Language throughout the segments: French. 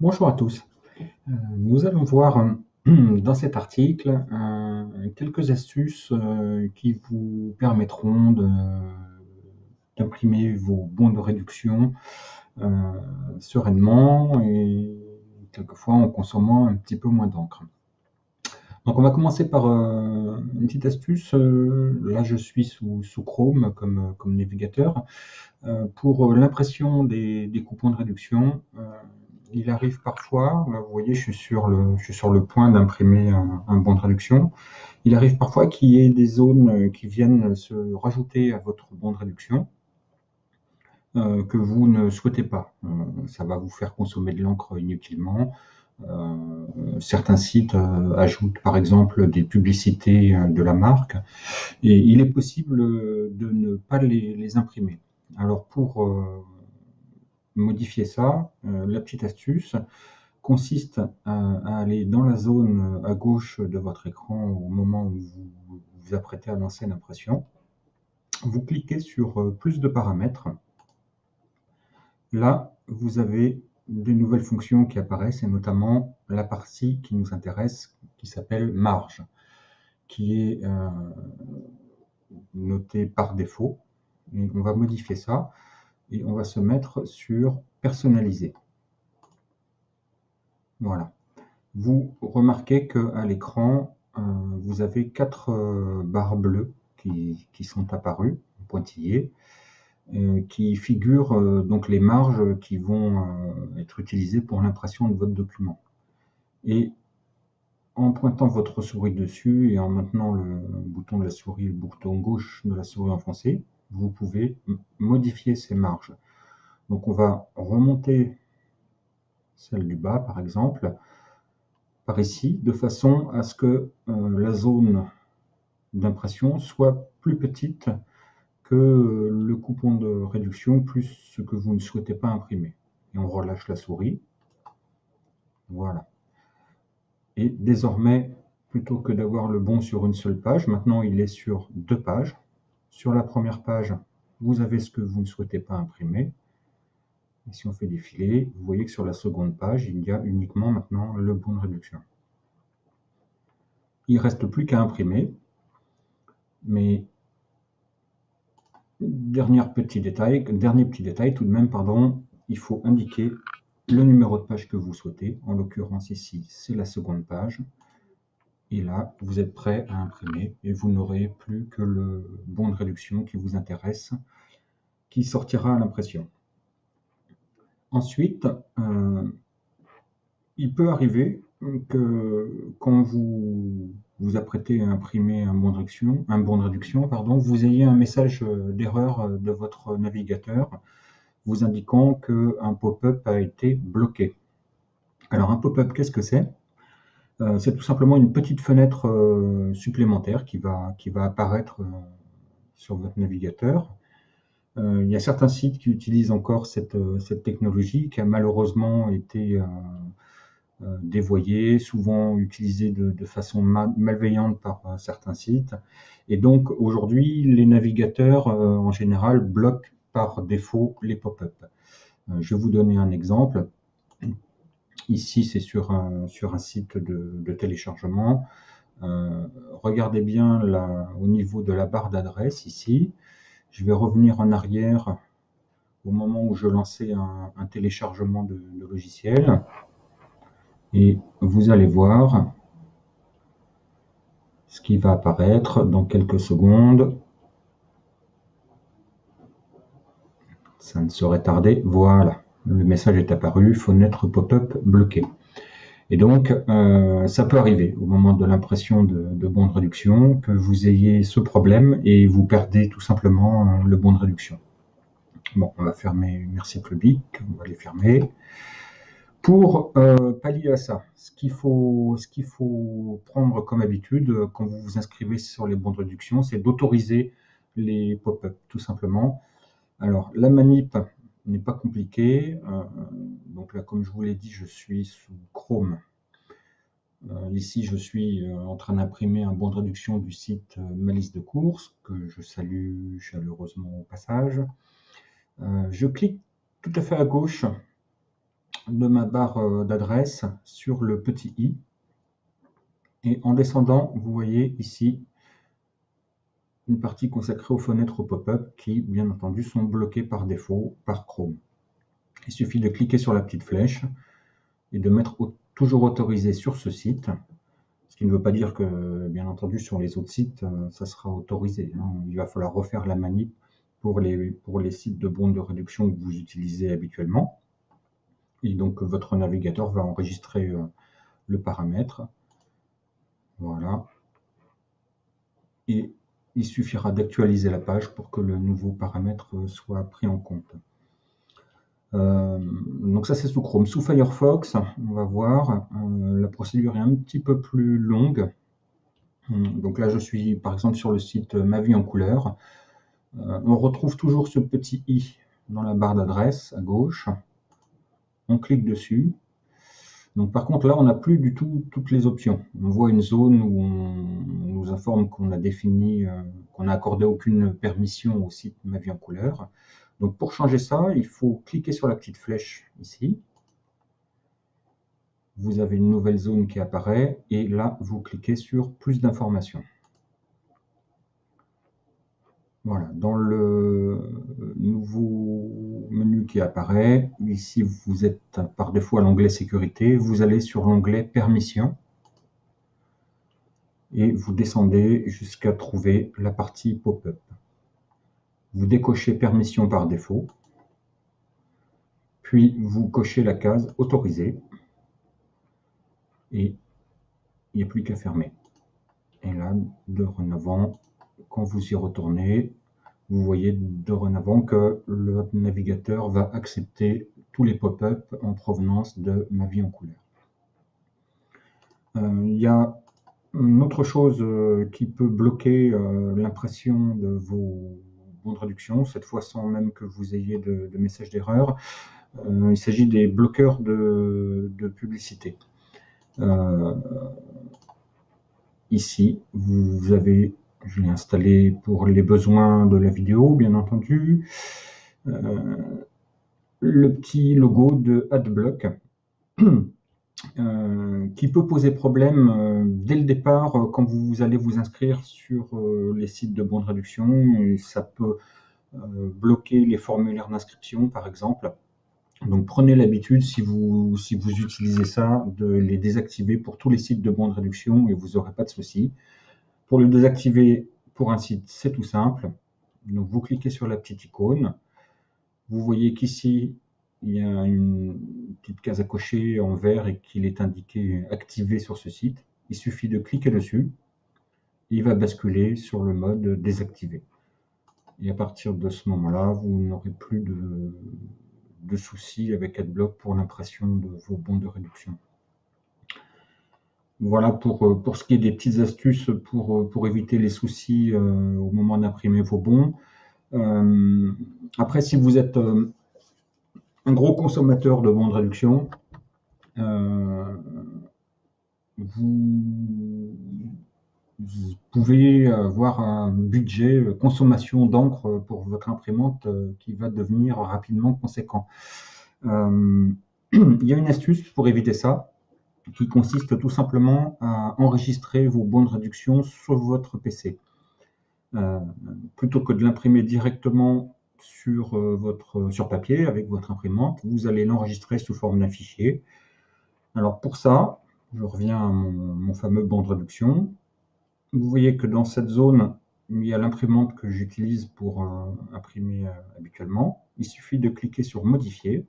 Bonjour à tous. Nous allons voir dans cet article quelques astuces qui vous permettront d'imprimer vos bons de réduction euh, sereinement et quelquefois en consommant un petit peu moins d'encre. Donc on va commencer par une petite astuce. Là je suis sous Chrome comme navigateur. Pour l'impression des coupons de réduction, il arrive parfois, là, vous voyez, je suis sur le point d'imprimer un bon de réduction. Il arrive parfois qu'il y ait des zones qui viennent se rajouter à votre bon de réduction que vous ne souhaitez pas. Ça va vous faire consommer de l'encre inutilement. Certains sites ajoutent par exemple des publicités de la marque et il est possible de ne pas les imprimer. Alors pour modifier ça, la petite astuce consiste à aller dans la zone à gauche de votre écran au moment où vous vous apprêtez à lancer l'impression. Vous cliquez sur plus de paramètres. Là, vous avez de nouvelles fonctions qui apparaissent et notamment la partie qui nous intéresse qui s'appelle marge, qui est notée par défaut. Et on va modifier ça et on va se mettre sur personnaliser. Voilà. Vous remarquez qu'à l'écran, vous avez 4 barres bleues qui sont apparues, pointillées, qui figurent donc les marges qui vont être utilisées pour l'impression de votre document. Et en pointant votre souris dessus et en maintenant le bouton de la souris, le bouton gauche de la souris enfoncé, vous pouvez modifier ces marges. Donc on va remonter celle du bas par exemple, par ici, de façon à ce que la zone d'impression soit plus petite que le coupon de réduction plus ce que vous ne souhaitez pas imprimer. Et on relâche la souris. Voilà. Et désormais, plutôt que d'avoir le bon sur une seule page, maintenant il est sur 2 pages. Sur la première page, vous avez ce que vous ne souhaitez pas imprimer. Et si on fait défiler, vous voyez que sur la seconde page, il y a uniquement maintenant le bon de réduction. Il ne reste plus qu'à imprimer. Mais dernier petit détail tout de même, pardon, il faut indiquer le numéro de page que vous souhaitez. En l'occurrence ici, c'est la seconde page. Et là, vous êtes prêt à imprimer et vous n'aurez plus que le bon de réduction qui vous intéresse, qui sortira à l'impression. Ensuite, il peut arriver que quand vous vous apprêtez à imprimer un bon de réduction, vous ayez un message d'erreur de votre navigateur vous indiquant qu'un pop-up a été bloqué. Alors un pop-up, qu'est-ce que c'est? C'est tout simplement une petite fenêtre supplémentaire qui va apparaître sur votre navigateur. Il y a certains sites qui utilisent encore cette technologie qui a malheureusement été dévoyée, souvent utilisée de façon malveillante par certains sites. Et donc aujourd'hui, les navigateurs en général bloquent par défaut les pop-up. Je vais vous donner un exemple. Ici, c'est sur un site de téléchargement. Regardez bien au niveau de la barre d'adresse ici. Je vais revenir en arrière au moment où je lançais un téléchargement de logiciel. Et vous allez voir ce qui va apparaître dans quelques secondes. Ça ne saurait tarder. Voilà, le message est apparu, fenêtre pop-up bloquée. Et donc, ça peut arriver au moment de l'impression de bon de réduction que vous ayez ce problème et vous perdez tout simplement le bon de réduction. Bon, on va fermer Merci Public, on va les fermer. Pour pallier à ça, ce qu'il faut prendre comme habitude quand vous vous inscrivez sur les bons de réduction, c'est d'autoriser les pop-up, tout simplement. Alors, la manip n'est pas compliquée. Donc là, comme je vous l'ai dit, je suis sous Chrome. Ici, je suis en train d'imprimer un bon de réduction du site Ma Liste de Courses, que je salue chaleureusement au passage. Je clique tout à fait à gauche de ma barre d'adresse sur le petit i. Et en descendant, vous voyez ici une partie consacrée aux fenêtres au pop-up qui, bien entendu, sont bloquées par défaut par Chrome. Il suffit de cliquer sur la petite flèche et de mettre toujours autorisé sur ce site, ce qui ne veut pas dire que, bien entendu, sur les autres sites, ça sera autorisé. Il va falloir refaire la manip pour les sites de bons de réduction que vous utilisez habituellement. Et donc, votre navigateur va enregistrer le paramètre. Voilà. Et il suffira d'actualiser la page pour que le nouveau paramètre soit pris en compte. Donc ça c'est sous Chrome. Sous Firefox, on va voir, la procédure est un petit peu plus longue. Donc là je suis par exemple sur le site Ma Vie en Couleur. On retrouve toujours ce petit i dans la barre d'adresse à gauche. On clique dessus. Donc par contre là on n'a plus du tout toutes les options. On voit une zone où on nous informe qu'on a défini, qu'on n'a accordé aucune permission au site Ma Vie en Couleur. Donc pour changer ça, il faut cliquer sur la petite flèche ici. Vous avez une nouvelle zone qui apparaît et là vous cliquez sur plus d'informations. Voilà, dans le nouveau menu qui apparaît, ici vous êtes par défaut à l'onglet sécurité, vous allez sur l'onglet permission et vous descendez jusqu'à trouver la partie pop-up. Vous décochez permission par défaut, puis vous cochez la case autorisée et il n'y a plus qu'à fermer. Et là, dorénavant, quand vous y retournez, vous voyez dorénavant que le navigateur va accepter tous les pop-up en provenance de Ma Vie en Couleur. Il y a une autre chose qui peut bloquer l'impression de vos bons de réduction, cette fois sans même que vous ayez de message d'erreur. Il s'agit des bloqueurs de publicité. Ici, vous avez, je l'ai installé pour les besoins de la vidéo, bien entendu, le petit logo de AdBlock qui peut poser problème dès le départ quand vous allez vous inscrire sur les sites de bons de réduction. Et ça peut bloquer les formulaires d'inscription, par exemple. Donc prenez l'habitude, si vous utilisez ça, de les désactiver pour tous les sites de bons de réduction et vous n'aurez pas de soucis. Pour le désactiver pour un site, c'est tout simple. Donc vous cliquez sur la petite icône. Vous voyez qu'ici, il y a une petite case à cocher en vert et qu'il est indiqué activé sur ce site. Il suffit de cliquer dessus. Il va basculer sur le mode désactivé. Et à partir de ce moment-là, vous n'aurez plus de soucis avec AdBlock pour l'impression de vos bons de réduction. Voilà pour ce qui est des petites astuces pour éviter les soucis au moment d'imprimer vos bons. Après, si vous êtes un gros consommateur de bons de réduction, vous pouvez avoir un budget consommation d'encre pour votre imprimante qui va devenir rapidement conséquent. Il y a une astuce pour éviter ça, qui consiste tout simplement à enregistrer vos bons de réduction sur votre PC. Plutôt que de l'imprimer directement sur papier avec votre imprimante, vous allez l'enregistrer sous forme d'un fichier. Alors pour ça, je reviens à mon fameux banc de réduction. Vous voyez que dans cette zone, il y a l'imprimante que j'utilise pour imprimer habituellement. Il suffit de cliquer sur Modifier.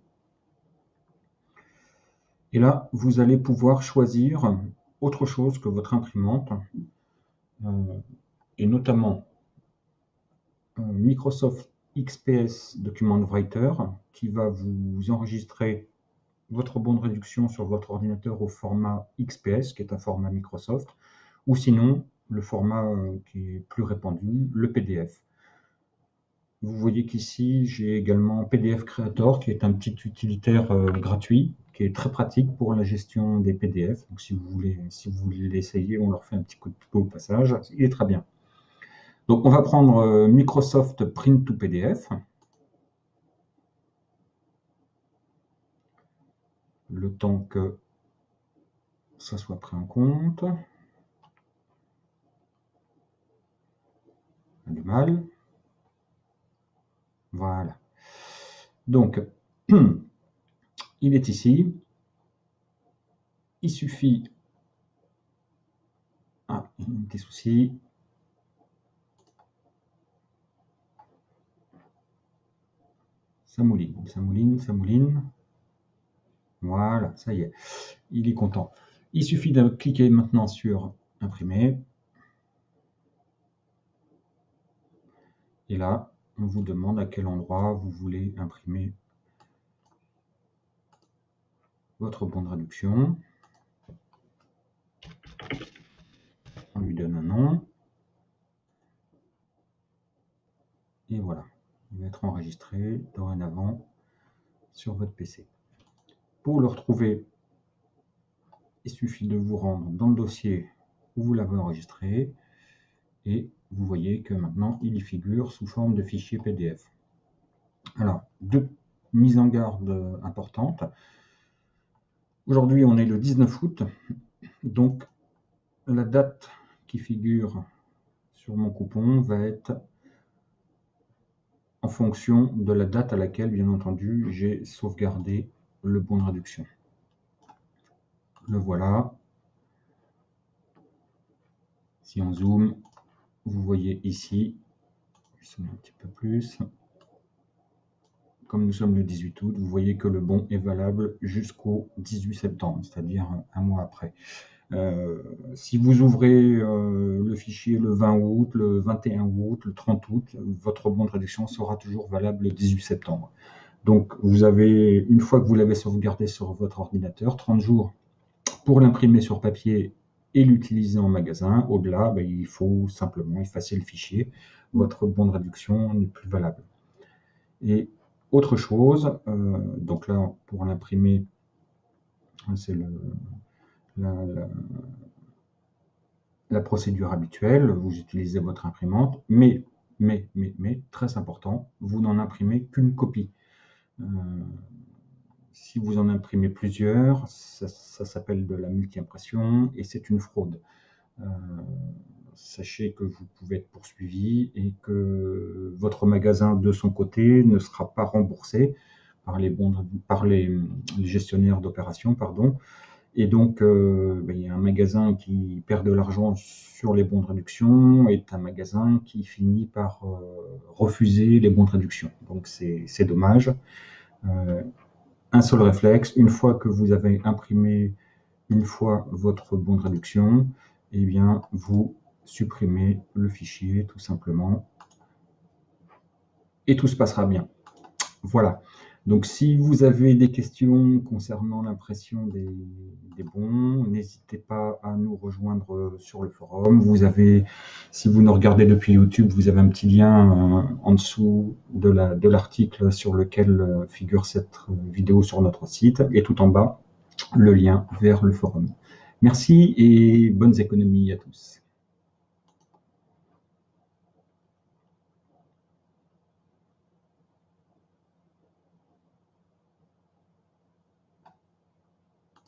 Et là, vous allez pouvoir choisir autre chose que votre imprimante, et notamment Microsoft XPS Document Writer, qui va vous enregistrer votre bon de réduction sur votre ordinateur au format XPS, qui est un format Microsoft, ou sinon le format qui est plus répandu, le PDF. Vous voyez qu'ici, j'ai également PDF Creator, qui est un petit utilitaire gratuit, qui est très pratique pour la gestion des PDF. Donc si vous voulez l'essayer, on leur fait un petit coup de pied au passage. Il est très bien. Donc on va prendre Microsoft Print to PDF. le temps que ça soit pris en compte. Du mal. Voilà. Donc, il est ici. Il suffit... Ah, il y a un petit souci. Ça mouline, ça mouline, ça mouline. Voilà, ça y est. Il est content. Il suffit de cliquer maintenant sur imprimer. Et là, on vous demande à quel endroit vous voulez imprimer votre bon de réduction. On lui donne un nom. Et voilà, il va être enregistré dorénavant sur votre PC. Pour le retrouver, il suffit de vous rendre dans le dossier où vous l'avez enregistré et vous voyez que maintenant il y figure sous forme de fichier PDF. Alors, deux mises en garde importantes. Aujourd'hui, on est le 19 août, donc la date qui figure sur mon coupon va être en fonction de la date à laquelle, bien entendu, j'ai sauvegardé le bon de réduction. Le voilà. Si on zoome, vous voyez ici, je zoome un petit peu plus, comme nous sommes le 18 août, vous voyez que le bon est valable jusqu'au 18 septembre, c'est-à-dire un mois après. Si vous ouvrez le fichier le 20 août, le 21 août, le 30 août, votre bon de réduction sera toujours valable le 18 septembre. Donc vous avez, une fois que vous l'avez sauvegardé sur votre ordinateur, 30 jours pour l'imprimer sur papier et l'utiliser en magasin. Au-delà, il faut simplement effacer le fichier. Votre bon de réduction n'est plus valable. Et autre chose, donc là, pour l'imprimer, c'est la procédure habituelle. Vous utilisez votre imprimante, mais, très important, vous n'en imprimez qu'une copie. Si vous en imprimez plusieurs, ça s'appelle de la multi-impression et c'est une fraude. Sachez que vous pouvez être poursuivi et que votre magasin, de son côté, ne sera pas remboursé par les gestionnaires d'opérations, pardon. Et donc, il y a un magasin qui perd de l'argent sur les bons de réduction et un magasin qui finit par refuser les bons de réduction. Donc, c'est dommage. Un seul réflexe, une fois que vous avez imprimé une fois votre bon de réduction, eh bien, vous supprimez le fichier tout simplement et tout se passera bien. Voilà. Donc, si vous avez des questions concernant l'impression des bons, n'hésitez pas à nous rejoindre sur le forum. Si vous nous regardez depuis YouTube, vous avez un petit lien en dessous de l'article sur lequel figure cette vidéo sur notre site, et tout en bas, le lien vers le forum. Merci et bonnes économies à tous.